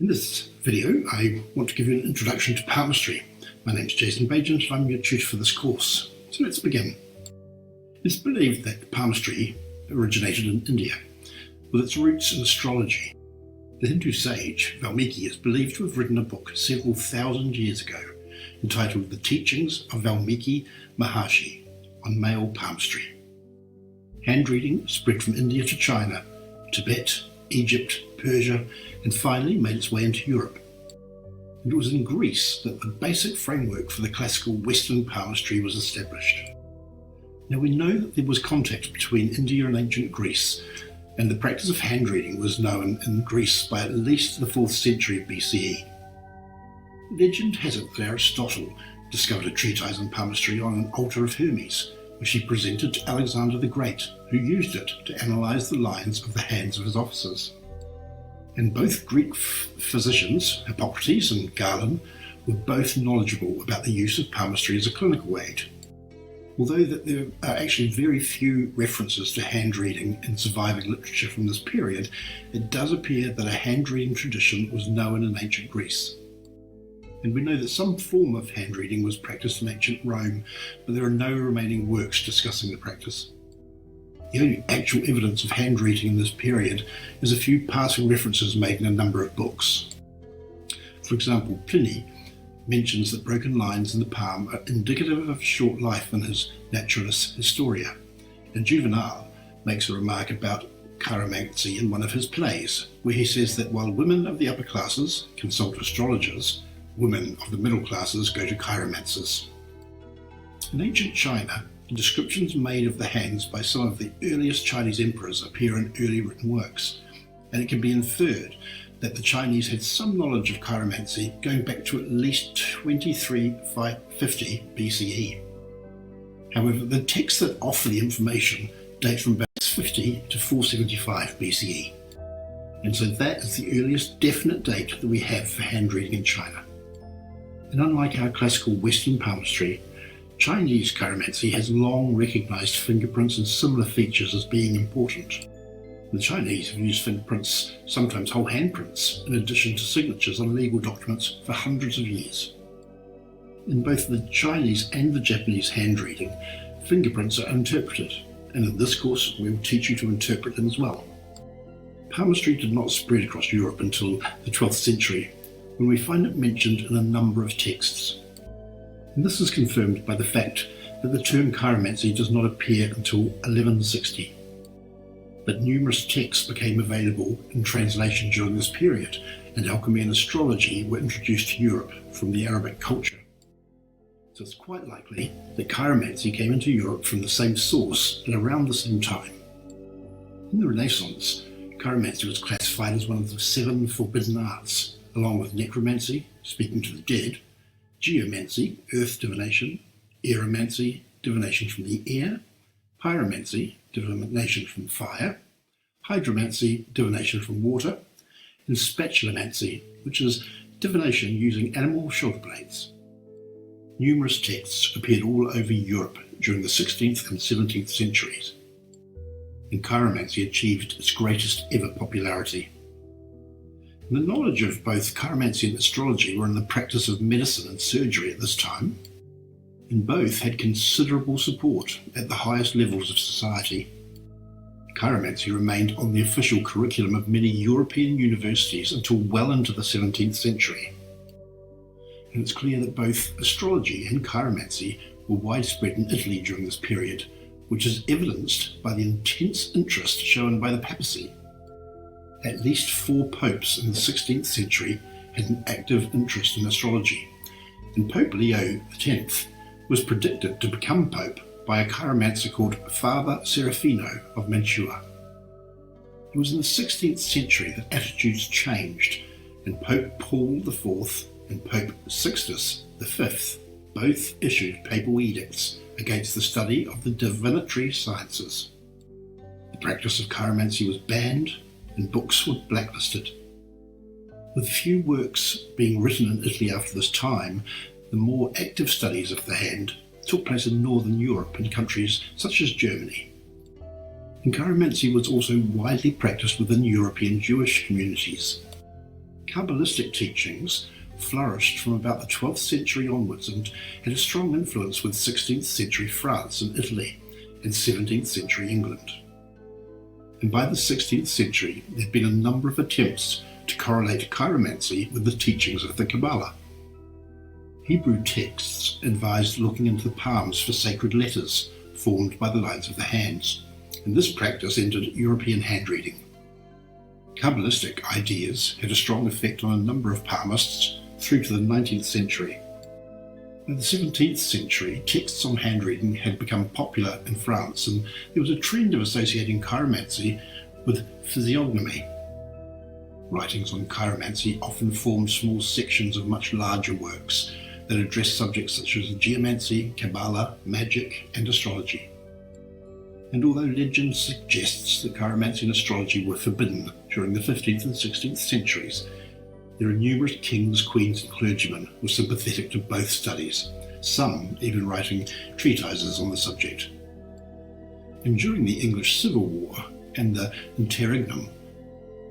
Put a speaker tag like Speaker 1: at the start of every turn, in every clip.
Speaker 1: In this video, I want to give you an introduction to palmistry. My name is Jason Bagent and I'm your tutor for this course. So let's begin. It's believed that palmistry originated in India, with its roots in astrology. The Hindu sage Valmiki is believed to have written a book several thousand years ago entitled The Teachings of Valmiki Maharshi on male palmistry. Handreading spread from India to China, Tibet, Egypt, Persia, and finally made its way into Europe. And it was in Greece that the basic framework for the classical Western palmistry was established. Now we know that there was contact between India and ancient Greece, and the practice of handreading was known in Greece by at least the 4th century BCE. Legend has it that Aristotle discovered a treatise on palmistry on an altar of Hermes, which he presented to Alexander the Great, who used it to analyse the lines of the hands of his officers. And both Greek physicians, Hippocrates and Galen, were both knowledgeable about the use of palmistry as a clinical aid. Although that there are actually very few references to hand-reading in surviving literature from this period, it does appear that a hand-reading tradition was known in ancient Greece. And we know that some form of hand-reading was practiced in ancient Rome, but there are no remaining works discussing the practice. The only actual evidence of hand-reading in this period is a few passing references made in a number of books. For example, Pliny mentions that broken lines in the palm are indicative of short life in his Naturalis Historia, and Juvenal makes a remark about chiromancy in one of his plays, where he says that while women of the upper classes consult astrologers, women of the middle classes go to chiromancers. In ancient China, the descriptions made of the hands by some of the earliest Chinese emperors appear in early written works, and it can be inferred that the Chinese had some knowledge of chiromancy going back to at least 2350 BCE. However, the texts that offer the information date from about 650 to 475 BCE, and so that is the earliest definite date that we have for hand-reading in China. And unlike our classical Western palmistry, Chinese chiromancy has long recognised fingerprints and similar features as being important. The Chinese have used fingerprints, sometimes whole handprints, in addition to signatures on legal documents for hundreds of years. In both the Chinese and the Japanese handreading, fingerprints are interpreted, and in this course we will teach you to interpret them as well. Palmistry did not spread across Europe until the 12th century, when we find it mentioned in a number of texts. And this is confirmed by the fact that the term chiromancy does not appear until 1160. But numerous texts became available in translation during this period, and alchemy and astrology were introduced to Europe from the Arabic culture. So it's quite likely that chiromancy came into Europe from the same source at around the same time. In the Renaissance, chiromancy was classified as one of the 7 forbidden arts, along with necromancy, speaking to the dead, geomancy, earth divination, aeromancy, divination from the air, pyromancy, divination from fire, hydromancy, divination from water, and spatulomancy, which is divination using animal shoulder blades. Numerous texts appeared all over Europe during the 16th and 17th centuries, and chiromancy achieved its greatest ever popularity. The knowledge of both chiromancy and astrology were in the practice of medicine and surgery at this time, and both had considerable support at the highest levels of society. Chiromancy remained on the official curriculum of many European universities until well into the 17th century. And it's clear that both astrology and chiromancy were widespread in Italy during this period, which is evidenced by the intense interest shown by the papacy. At least 4 popes in the 16th century had an active interest in astrology, and Pope Leo X was predicted to become pope by a chiromancer called Father Serafino of Mantua. It was in the 16th century that attitudes changed, and Pope Paul IV and Pope Sixtus V both issued papal edicts against the study of the divinatory sciences. The practice of chiromancy was banned, and books were blacklisted. With few works being written in Italy after this time, the more active studies of the hand took place in Northern Europe and countries such as Germany. And chiromancy was also widely practiced within European Jewish communities. Kabbalistic teachings flourished from about the 12th century onwards and had a strong influence with 16th century France and Italy and 17th century England. And by the 16th century, there had been a number of attempts to correlate chiromancy with the teachings of the Kabbalah. Hebrew texts advised looking into the palms for sacred letters formed by the lines of the hands, and this practice entered European handreading. Kabbalistic ideas had a strong effect on a number of palmists through to the 19th century. By the 17th century, texts on handreading had become popular in France, and there was a trend of associating chiromancy with physiognomy. Writings on chiromancy often formed small sections of much larger works that addressed subjects such as geomancy, Kabbalah, magic, and astrology. And although legend suggests that chiromancy and astrology were forbidden during the 15th and 16th centuries, there are numerous kings, queens, and clergymen who were sympathetic to both studies, some even writing treatises on the subject. And during the English Civil War and the interregnum,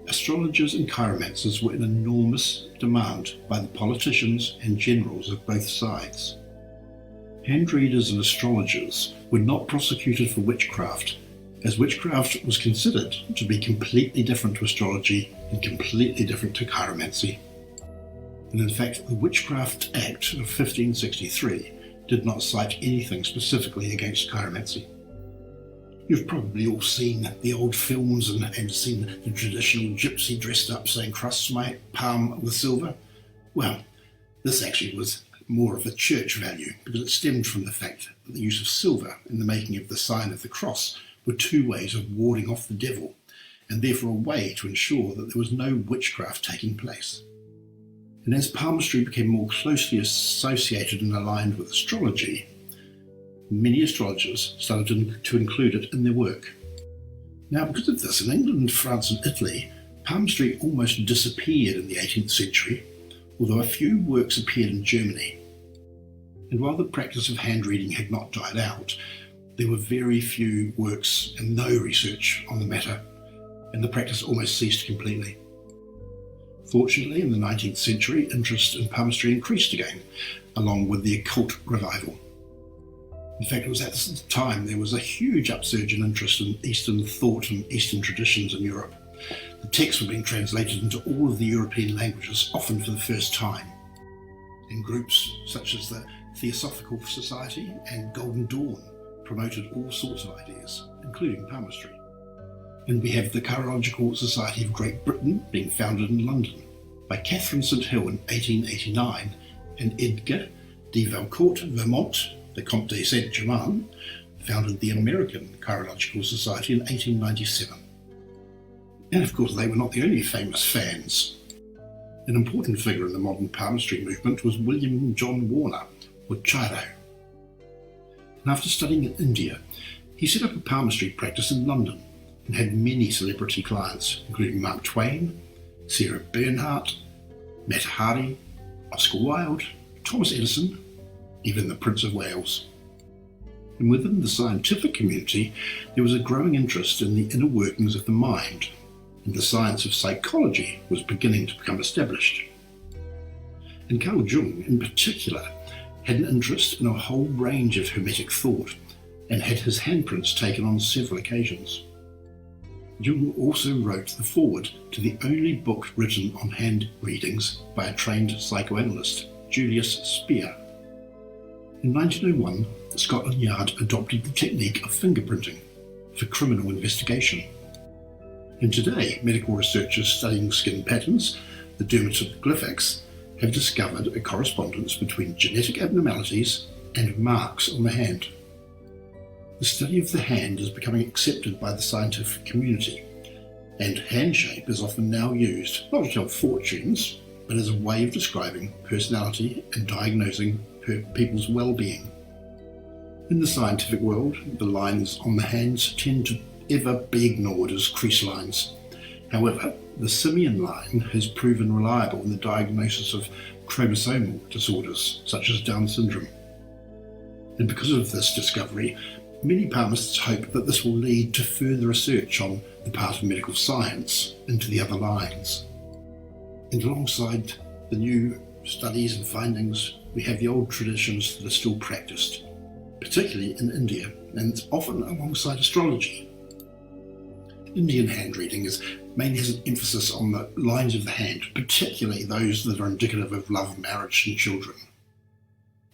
Speaker 1: astrologers and chiromancers were in enormous demand by the politicians and generals of both sides. Handreaders and astrologers were not prosecuted for witchcraft, as witchcraft was considered to be completely different to astrology and completely different to chiromancy. And in fact, the Witchcraft Act of 1563 did not cite anything specifically against chiromancy. You've probably all seen the old films and seen the traditional gypsy dressed up saying, "Cross my palm with silver." Well, this actually was more of a church value because it stemmed from the fact that the use of silver in the making of the sign of the cross were two ways of warding off the devil, and therefore a way to ensure that there was no witchcraft taking place. And as palmistry became more closely associated and aligned with astrology, many astrologers started to include it in their work. Now, because of this, in England, France and Italy, palmistry almost disappeared in the 18th century, although a few works appeared in Germany. And while the practice of hand-reading had not died out, there were very few works and no research on the matter, and the practice almost ceased completely. Fortunately, in the 19th century, interest in palmistry increased again, along with the occult revival. In fact, it was at this time there was a huge upsurge in interest in Eastern thought and Eastern traditions in Europe. The texts were being translated into all of the European languages, often for the first time. And groups such as the Theosophical Society and Golden Dawn promoted all sorts of ideas, including palmistry. And we have the Chirological Society of Great Britain being founded in London by Catherine St Hill in 1889, and Edgar de Valcourt Vermont, the Comte de Saint-Germain, founded the American Chirological Society in 1897. And of course, they were not the only famous fans. An important figure in the modern palmistry movement was William John Warner, or Chiro. And after studying in India, he set up a palmistry practice in London and had many celebrity clients, including Mark Twain, Sarah Bernhardt, Mata Hari, Oscar Wilde, Thomas Edison, even the Prince of Wales. And within the scientific community, there was a growing interest in the inner workings of the mind, and the science of psychology was beginning to become established. And Carl Jung, in particular, had an interest in a whole range of Hermetic thought and had his handprints taken on several occasions. Jung also wrote the foreword to the only book written on hand readings by a trained psychoanalyst, Julius Speer. In 1901, Scotland Yard adopted the technique of fingerprinting for criminal investigation. And today, medical researchers studying skin patterns, the dermatoglyphics, have discovered a correspondence between genetic abnormalities and marks on the hand. The study of the hand is becoming accepted by the scientific community, and hand shape is often now used not to tell fortunes, but as a way of describing personality and diagnosing people's well-being. In the scientific world, the lines on the hands tend to ever be ignored as crease lines. However, the simian line has proven reliable in the diagnosis of chromosomal disorders, such as Down syndrome. And because of this discovery, many palmists hope that this will lead to further research on the part of medical science into the other lines. And alongside the new studies and findings, we have the old traditions that are still practiced, particularly in India, and often alongside astrology. Indian hand reading mainly has an emphasis on the lines of the hand, particularly those that are indicative of love, marriage and children.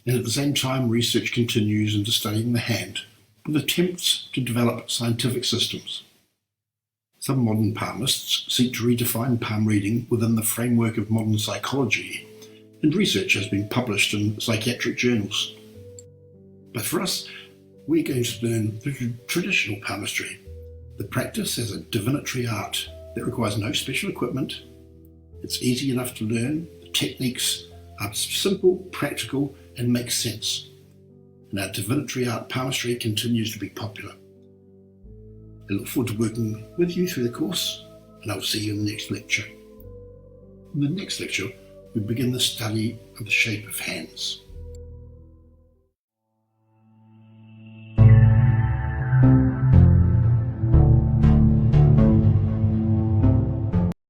Speaker 1: And at the same time, research continues into studying the hand with attempts to develop scientific systems. Some modern palmists seek to redefine palm reading within the framework of modern psychology, and research has been published in psychiatric journals. But for us, we're going to learn the traditional palmistry, the practice as a divinatory art that requires no special equipment. It's easy enough to learn, the techniques are simple, practical, and make sense. And our divinatory art palmistry continues to be popular. I look forward to working with you through the course, and I'll see you in the next lecture. In the next lecture, we begin the study of the shape of hands.